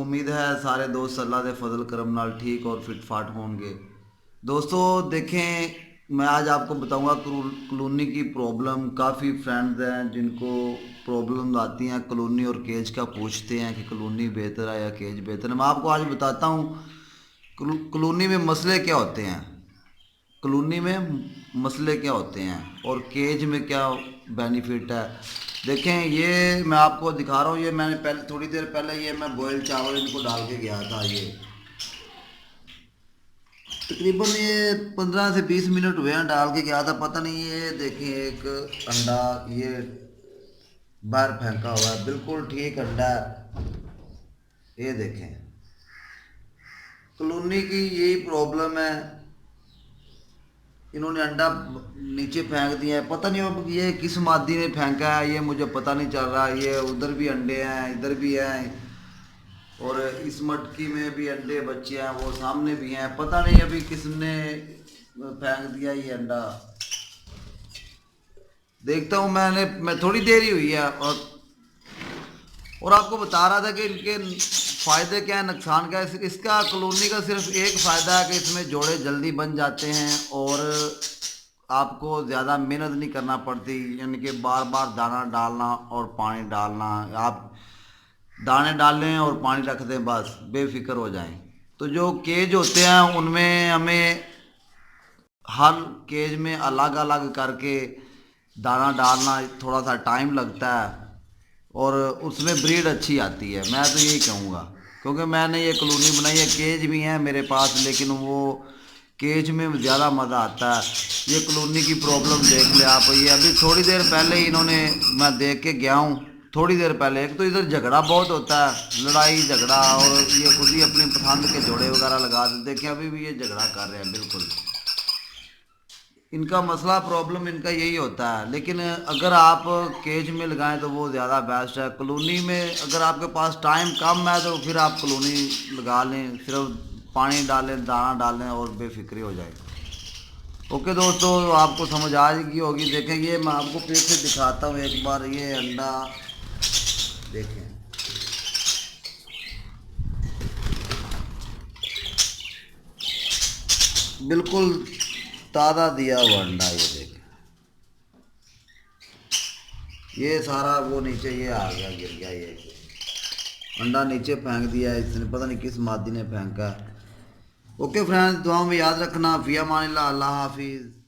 امید ہے سارے دوست اللہ دے فضل کرم نال ٹھیک اور فٹ فاٹ ہوں گے۔ دوستو دیکھیں، میں آج آپ کو بتاؤں گا کلونی کی پرابلم۔ کافی فرینڈز ہیں جن کو پرابلم آتی ہیں کلونی اور کیج کا، پوچھتے ہیں کہ کلونی بہتر ہے یا کیج بہتر ہے۔ میں آپ کو آج بتاتا ہوں کلونی میں مسئلے کیا ہوتے ہیں، کلونی میں مسئلے کیا ہوتے ہیں اور کیج میں کیا بینیفٹ ہے۔ دیکھیں، یہ میں آپ کو دکھا رہا ہوں، یہ میں نے پہلے تھوڑی دیر پہلے یہ میں بوائل چاول ان کو ڈال کے گیا تھا۔ یہ تقریباً یہ 15 سے 20 منٹ ہوئے ہیں ڈال کے گیا تھا، پتہ نہیں۔ یہ دیکھیں، ایک انڈا یہ باہر پھینکا ہوا ہے، بالکل ٹھیک انڈا ہے۔ یہ دیکھیں، کلونی کی یہی پرابلم ہے، انہوں نے انڈا نیچے پھینک دیا ہے۔ پتہ نہیں اب یہ کس مادی نے پھینکا ہے، یہ مجھے پتہ نہیں چل رہا۔ یہ ادھر بھی انڈے ہیں، ادھر بھی ہیں، اور اس مٹکی میں بھی انڈے بچے ہیں، وہ سامنے بھی ہیں۔ پتہ نہیں ابھی کس نے پھینک دیا یہ انڈا۔ دیکھتا ہوں، میں تھوڑی دیر ہی ہوئی ہے، اور آپ کو بتا رہا تھا کہ ان کے فائدے کیا ہیں، نقصان کیا ہے۔ اس کا کلونی کا صرف ایک فائدہ ہے کہ اس میں جوڑے جلدی بن جاتے ہیں اور آپ کو زیادہ محنت نہیں کرنا پڑتی، یعنی کہ بار بار دانہ ڈالنا اور پانی ڈالنا۔ آپ دانے ڈال لیں اور پانی رکھ دیں، بس بے فکر ہو جائیں۔ تو جو کیج ہوتے ہیں ان میں ہمیں ہر کیج میں الگ الگ کر کے دانہ ڈالنا تھوڑا سا ٹائم لگتا ہے، اور اس میں بریڈ اچھی آتی ہے۔ میں تو یہی کہوں گا، کیونکہ میں نے یہ کلونی بنائی ہے، کیج بھی ہیں میرے پاس، لیکن وہ کیج میں زیادہ مزہ آتا ہے۔ یہ کلونی کی پرابلم دیکھ لیں آپ، یہ ابھی تھوڑی دیر پہلے ہی انہوں نے، میں دیکھ کے گیا ہوں تھوڑی دیر پہلے۔ ایک تو ادھر جھگڑا بہت ہوتا ہے، لڑائی جھگڑا، اور یہ خود ہی اپنی پسند کے جوڑے وغیرہ لگا دیتے۔ دیکھیں ابھی بھی یہ جھگڑا کر رہے ہیں، بالکل ان کا مسئلہ پرابلم ان کا یہی ہوتا ہے۔ لیکن اگر آپ کیج میں لگائیں تو وہ زیادہ بیسٹ ہے۔ کلونی میں اگر آپ کے پاس ٹائم کم ہے تو پھر آپ کلونی لگا لیں، صرف پانی ڈالیں، دانہ ڈالیں اور بے فکری ہو جائے۔ اوکے دوستو، آپ کو سمجھ آ گئی ہوگی۔ دیکھیں، یہ میں آپ کو پھر سے دکھاتا ہوں ایک بار، یہ انڈا دیکھیں، بالکل تازہ دیا ہوا انڈا۔ یہ دیکھیں، یہ سارا وہ نیچے یہ آ گیا، گر گیا، یہ انڈا نیچے پھینک دیا ہے اس نے، پتہ نہیں کس مادی نے پھینکا ہے۔ اوکے فرینڈز، دعاؤں میں یاد رکھنا۔ فی امان اللہ، اللہ حافظ۔